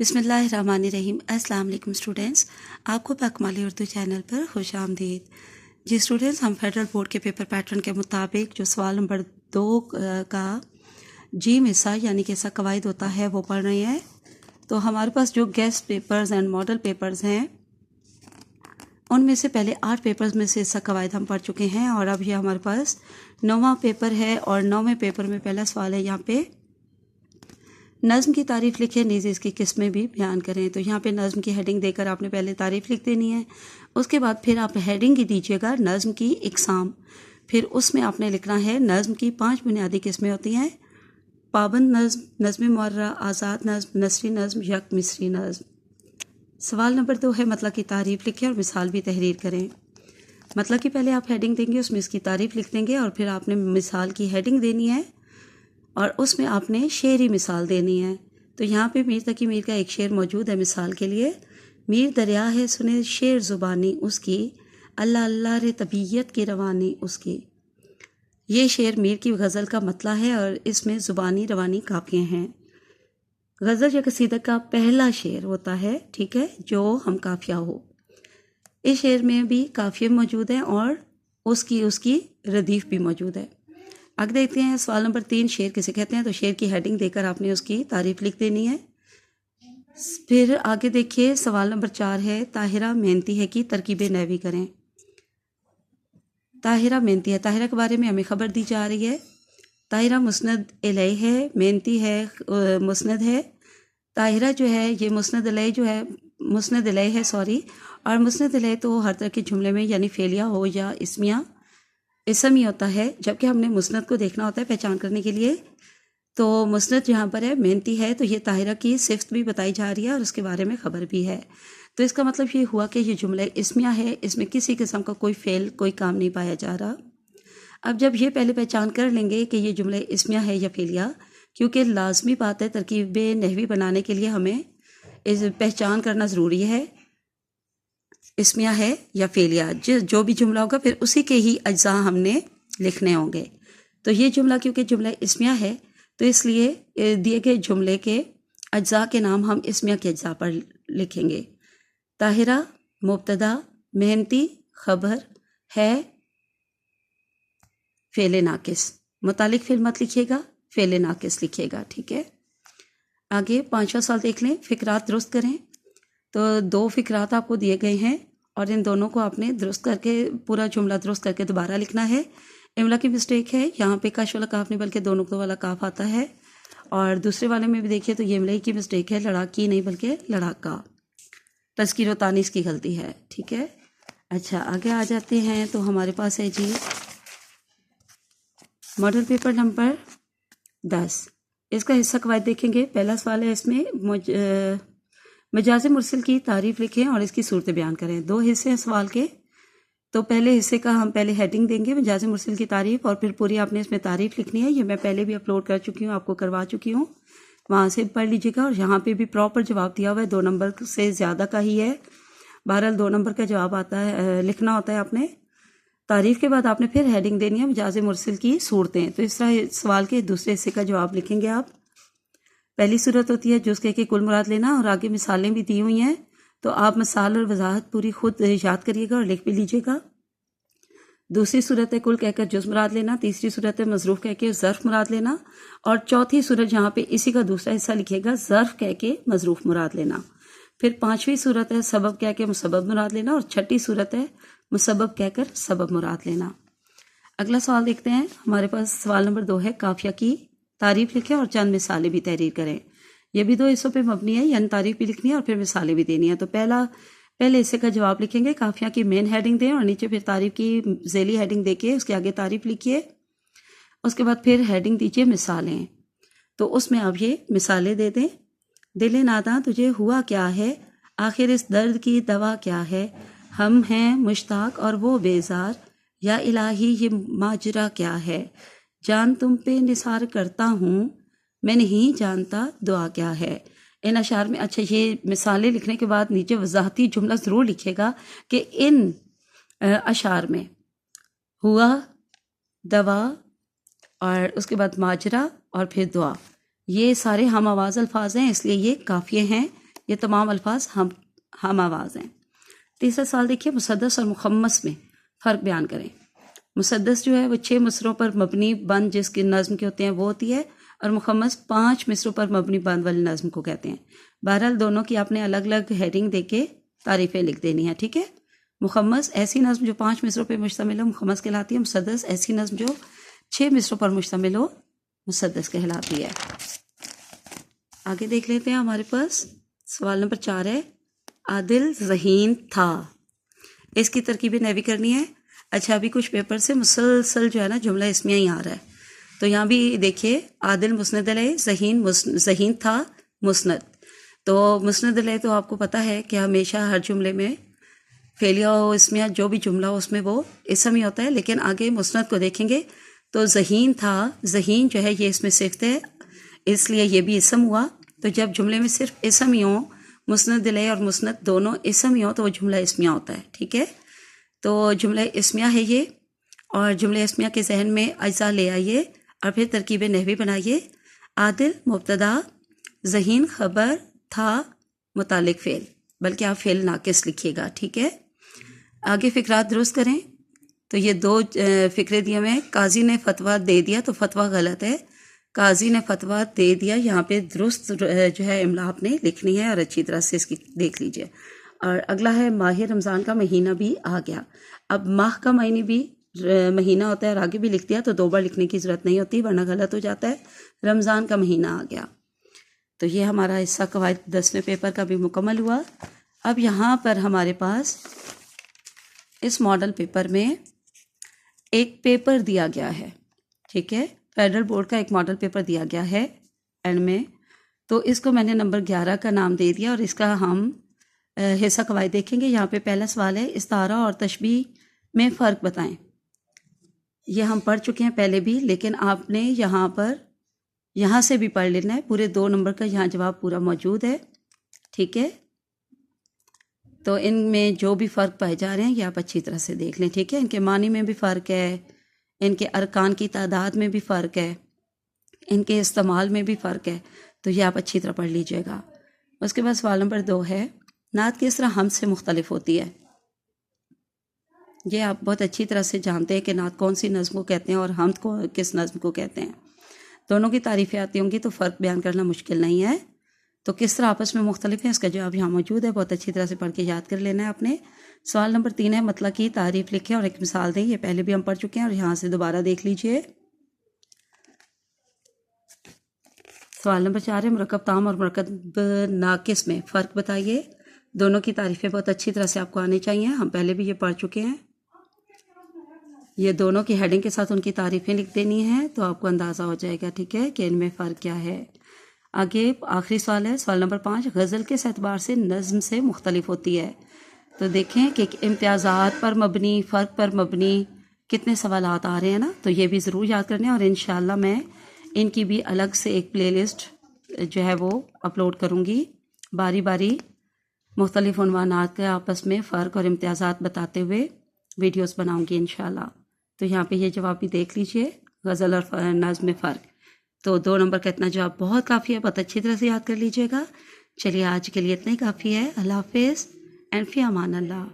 بسم اللہ الرحمن الرحیم۔ السلام علیکم اسٹوڈینٹس، آپ کو پاکمالی اردو چینل پر خوش آمدید۔ جی اسٹوڈینٹس، ہم فیڈرل بورڈ کے پیپر پیٹرن کے مطابق جو سوال نمبر 2 کا جیم حصہ یعنی کہ ایسا قواعد ہوتا ہے وہ پڑھ رہے ہیں۔ تو ہمارے پاس جو guest papers and model papers ہیں ان میں سے پہلے 8 پیپرز میں سے ایسا قواعد ہم پڑھ چکے ہیں، اور اب یہ ہمارے پاس 9واں پیپر ہے، اور 9ویں پیپر میں پہلا سوال ہے یہاں پہ نظم کی تعریف لکھیں، نیز اس کی قسمیں بھی بیان کریں۔ تو یہاں پہ نظم کی ہیڈنگ دے کر آپ نے پہلے تعریف لکھ دینی ہے، اس کے بعد پھر آپ ہیڈنگ ہی دیجیے گا نظم کی اقسام، پھر اس میں آپ نے لکھنا ہے نظم کی 5 بنیادی قسمیں ہوتی ہیں: پابند نظم، نظم معرہ، آزاد نظم، نثری نظم، یک مصری نظم۔ سوال نمبر 2 ہے مطلب کی تعریف لکھیں اور مثال بھی تحریر کریں۔ مطلب کی پہلے آپ ہیڈنگ دیں گے، اس میں اس کی تعریف لکھ دیں گے، اور پھر آپ نے مثال کی ہیڈنگ دینی ہے اور اس میں آپ نے شعری مثال دینی ہے۔ تو یہاں پہ میر تقی میر کا ایک شعر موجود ہے مثال کے لیے: میر دریا ہے سنے شعر زبانی اس کی، اللہ اللہ رے طبیعت کی روانی اس کی۔ یہ شعر میر کی غزل کا مطلع ہے اور اس میں زبانی روانی قافیے ہیں۔ غزل یا قصیدہ کا پہلا شعر ہوتا ہے، ٹھیک ہے، جو ہم قافیہ ہو۔ اس شعر میں بھی قافیے موجود ہیں اور اس کی ردیف بھی موجود ہے۔ آگے دیکھتے ہیں سوال نمبر 3، شعر کسے کہتے ہیں؟ تو شعر کی ہیڈنگ دے کر آپ نے اس کی تعریف لکھ دینی ہے۔ پھر آگے دیکھیے سوال نمبر 4 ہے طاہرہ محنتی ہے کی ترکیب نحوی کریں۔ طاہرہ محنتی ہے، طاہرہ کے بارے میں ہمیں خبر دی جا رہی ہے۔ طاہرہ مسند الیہ ہے، محنتی ہے مسند ہے۔ طاہرہ جو ہے یہ مسند الیہ ہے اور مسند الیہ تو ہر طرح کے جملے میں یعنی فعلیہ ہو یا اسم ہی ہوتا ہے، جبکہ ہم نے مسند کو دیکھنا ہوتا ہے پہچان کرنے کے لیے۔ تو مسند جہاں پر ہے محنتی ہے، تو یہ طاہرہ کی صفت بھی بتائی جا رہی ہے اور اس کے بارے میں خبر بھی ہے۔ تو اس کا مطلب یہ ہوا کہ یہ جملہ اسمیہ ہے، اس میں کسی قسم کا کوئی فعل کوئی کام نہیں پایا جا رہا۔ اب جب یہ پہلے پہچان کر لیں گے کہ یہ جملہ اسمیہ ہے یا فعلیہ، کیونکہ لازمی بات ہے ترکیب نحوی بنانے کے لیے ہمیں اس پہچان کرنا ضروری ہے اسمیہ ہے یا فعلیہ۔ جو بھی جملہ ہوگا پھر اسی کے ہی اجزاء ہم نے لکھنے ہوں گے۔ تو یہ جملہ کیونکہ جملہ اسمیہ ہے تو اس لیے دیے گئے جملے کے اجزاء کے نام ہم اسمیہ کے اجزاء پر لکھیں گے۔ طاہرہ مبتدا، محنتی خبر، ہے فعل ناقص، متعلق فعل مت لکھیے گا، فعل ناقص لکھیے گا، ٹھیک ہے۔ آگے 5واں سوال دیکھ لیں، فقرات درست کریں۔ تو 2 فقرات آپ کو دیے گئے ہیں اور ان دونوں کو آپ نے درست کر کے پورا جملہ درست کر کے دوبارہ لکھنا ہے۔ املا کی مسٹیک ہے، یہاں پہ کش والا کاف نہیں بلکہ 2 نقطوں والا کاف آتا ہے، اور دوسرے والے میں بھی دیکھیے تو یہ املا کی مسٹیک ہے، لڑاکی نہیں بلکہ لڑاکا، تذکیر و تانیث کی غلطی ہے، ٹھیک ہے۔ اچھا آگے آ جاتے ہیں، تو ہمارے پاس ہے جی ماڈل پیپر نمبر 10۔ اس کا حصہ قواعد دیکھیں گے۔ پہلا سوال ہے اس میں مجاز مرسل کی تعریف لکھیں اور اس کی صورت بیان کریں۔ 2 حصے ہیں سوال کے، تو پہلے حصے کا ہم پہلے ہیڈنگ دیں گے مجاز مرسل کی تعریف، اور پھر پوری آپ نے اس میں تعریف لکھنی ہے۔ یہ میں پہلے بھی اپلوڈ کر چکی ہوں، آپ کو کروا چکی ہوں، وہاں سے پڑھ لیجیے گا، اور یہاں پہ بھی پراپر جواب دیا ہوا ہے، 2 نمبر سے زیادہ کا ہی ہے، بہرحال 2 نمبر کا جواب آتا ہے، لکھنا ہوتا ہے آپ نے۔ تعریف کے بعد آپ نے پھر ہیڈنگ دینی ہے مجاز مرسل کی صورتیں۔ تو اس طرح سوال کے دوسرے حصے کا جواب لکھیں گے آپ۔ پہلی صورت ہوتی ہے جز کے کل مراد لینا، اور آگے مثالیں بھی دی ہوئی ہیں، تو آپ مثال اور وضاحت پوری خود یاد کریے گا اور لکھ بھی لیجیے گا۔ دوسری صورت ہے کل کہہ کر جز مراد لینا، تیسری صورت ہے مظروف کہہ کے ظرف مراد لینا، اور چوتھی صورت جہاں پہ اسی کا دوسرا حصہ لکھے گا ظرف کہہ کے مظروف مراد لینا۔ پھر 5ویں صورت ہے سبب کہہ کے مسبب مراد لینا، اور 6ٹھی صورت ہے مسبب کہہ کر سبب مراد لینا۔ اگلا سوال دیکھتے ہیں، ہمارے پاس سوال نمبر 2 ہے قافیہ کی تعریف لکھیں اور چند مثالیں بھی تحریر کریں۔ یہ بھی 2 حصوں پہ مبنی ہے، یعنی تعریف بھی لکھنی ہے اور پھر مثالیں بھی دینی ہے۔ تو پہلے حصے کا جواب لکھیں گے، قافیہ کی مین ہیڈنگ دیں اور نیچے پھر تعریف کی ذیلی ہیڈنگ دے کے اس کے آگے تعریف لکھیے، اس کے بعد پھر ہیڈنگ دیجیے مثالیں۔ تو اس میں آپ یہ مثالیں دے دیں: دل ناداں تجھے ہوا کیا ہے، آخر اس درد کی دوا کیا ہے، ہم ہیں مشتاق اور وہ بیزار، یا الہی یہ ماجرا کیا ہے، جان تم پہ نثار کرتا ہوں میں نہیں جانتا دعا کیا ہے۔ ان اشعار میں اچھا یہ مثالیں لکھنے کے بعد نیچے وضاحتی جملہ ضرور لکھے گا کہ ان اشعار میں ہوا، دوا، اور اس کے بعد ماجرا اور پھر دعا، یہ سارے ہم آواز الفاظ ہیں، اس لیے یہ قافیے ہیں، یہ تمام الفاظ ہم آواز ہیں۔ تیسرا سوال دیکھیے، مسدس اور مخمس میں فرق بیان کریں۔ مسدس جو ہے وہ 6 مصروں پر مبنی بند جس کی نظم کے ہوتے ہیں وہ ہوتی ہے، اور مخمس 5 مصروں پر مبنی بند والی نظم کو کہتے ہیں۔ بہرحال دونوں کی آپ نے الگ الگ ہیڈنگ دے کے تعریفیں لکھ دینی ہیں، ٹھیک ہے۔ مخمس ایسی نظم جو 5 مصروں پر مشتمل ہو مخمس کہلاتی ہے، مسدس ایسی نظم جو 6 مصروں پر مشتمل ہو مسدس کہلاتی ہے۔ آگے دیکھ لیتے ہیں، ہمارے پاس سوال نمبر 4 ہے، عادل ذہین تھا، اس کی ترکیب نحوی کرنی ہے۔ اچھا، ابھی کچھ پیپر سے مسلسل جو ہے نا جملہ اسمیہ ہی آ رہا ہے، تو یہاں بھی دیکھیے، عادل مسند علیہ، ذہین تھا مسند۔ تو مسند علیہ تو آپ کو پتہ ہے کہ ہمیشہ ہر جملے میں فعلیہ و اسمیہ جو بھی جملہ ہو اس میں وہ اسم ہی ہوتا ہے، لیکن آگے مسند کو دیکھیں گے تو ذہین تھا، ذہین جو ہے یہ اس میں صفت ہے، اس لیے یہ بھی اسم ہوا۔ تو جب جملے میں صرف اسم ہی ہوں، مسند علیہ اور مسند دونوں اسم ہی ہوں، تو وہ جملہ اسمیہ ہوتا ہے، ٹھیک ہے۔ تو جملہ اسمیہ ہے یہ، اور جملہ اسمیہ کے ذہن میں اجزاء لے آئیے اور پھر ترکیب نحوی بنائیے۔ عادل مبتدا، ذہین خبر، تھا متعلق فعل، بلکہ آپ فعل ناقص لکھیے گا، ٹھیک ہے۔ آگے فقرات درست کریں۔ تو یہ 2 فقرے دیے ہوئے ہیں، قاضی نے فتویٰ دے دیا، تو فتویٰ غلط ہے، قاضی نے فتویٰ دے دیا، یہاں پہ درست جو ہے املا آپ نے لکھنی ہے، اور اچھی طرح سے اس کی دیکھ لیجئے۔ اور اگلا ہے، ماہ رمضان کا مہینہ بھی آ گیا۔ اب ماہ کا معنی بھی مہینہ ہوتا ہے، اور آگے بھی لکھ دیا تو 2 بار لکھنے کی ضرورت نہیں ہوتی ورنہ غلط ہو جاتا ہے۔ رمضان کا مہینہ آ گیا۔ تو یہ ہمارا حصہ قواعد 10ویں پیپر کا بھی مکمل ہوا۔ اب یہاں پر ہمارے پاس اس ماڈل پیپر میں ایک پیپر دیا گیا ہے، ٹھیک ہے، فیڈرل بورڈ کا ایک ماڈل پیپر دیا گیا ہے اینڈ میں، تو اس کو میں نے نمبر 11 کا نام دے دیا، اور اس کا ہم حصہ قواعد دیکھیں گے۔ یہاں پہ پہلا سوال ہے، استعارہ اور تشبیہ میں فرق بتائیں۔ یہ ہم پڑھ چکے ہیں پہلے بھی، لیکن آپ نے یہاں سے بھی پڑھ لینا ہے، پورے 2 نمبر کا یہاں جواب پورا موجود ہے، ٹھیک ہے۔ تو ان میں جو بھی فرق پائے جا رہے ہیں یہ آپ اچھی طرح سے دیکھ لیں، ٹھیک ہے۔ ان کے معنی میں بھی فرق ہے، ان کے ارکان کی تعداد میں بھی فرق ہے، ان کے استعمال میں بھی فرق ہے، تو یہ آپ اچھی طرح پڑھ لیجئے گا۔ اس کے بعد سوال نمبر 2 ہے، نعت کس طرح حمد سے مختلف ہوتی ہے؟ یہ آپ بہت اچھی طرح سے جانتے ہیں کہ نعت کون سی نظم کو کہتے ہیں اور حمد کو کس نظم کو کہتے ہیں۔ دونوں کی تعریفیں آتی ہوں گی تو فرق بیان کرنا مشکل نہیں ہے۔ تو کس طرح آپس میں مختلف ہیں، اس کا جواب یہاں موجود ہے، بہت اچھی طرح سے پڑھ کے یاد کر لینا ہے آپ نے۔ سوال نمبر 3 ہے، مطلق کی تعریف لکھیں اور ایک مثال دیں۔ یہ پہلے بھی ہم پڑھ چکے ہیں، اور یہاں سے دوبارہ دیکھ لیجئے۔ سوال نمبر 4 ہے، مرکب تام اور مرکب ناقص میں فرق بتائیے۔ دونوں کی تعریفیں بہت اچھی طرح سے آپ کو آنی چاہیے، ہم پہلے بھی یہ پڑھ چکے ہیں۔ یہ دونوں کی ہیڈنگ کے ساتھ ان کی تعریفیں لکھ دینی ہیں، تو آپ کو اندازہ ہو جائے گا، ٹھیک ہے، کہ ان میں فرق کیا ہے۔ آگے آخری سوال ہے، سوال نمبر 5، غزل کس اعتبار سے نظم سے مختلف ہوتی ہے؟ تو دیکھیں کہ امتیازات پر مبنی، فرق پر مبنی کتنے سوالات آ رہے ہیں نا، تو یہ بھی ضرور یاد کرنے ہیں، اور انشاءاللہ میں ان کی بھی الگ سے ایک پلے لسٹ جو ہے وہ اپلوڈ کروں گی، باری باری مختلف عنوانات کے آپس میں فرق اور امتیازات بتاتے ہوئے ویڈیوز بناؤں گی انشاءاللہ۔ تو یہاں پہ یہ جواب بھی دیکھ لیجئے، غزل اور نظم میں فرق۔ تو 2 نمبر کا اتنا جواب بہت کافی ہے، بہت اچھی طرح سے یاد کر لیجئے گا۔ چلیے آج کے لیے اتنا ہی کافی ہے۔ اللہ حافظ اینڈ فی امان اللہ۔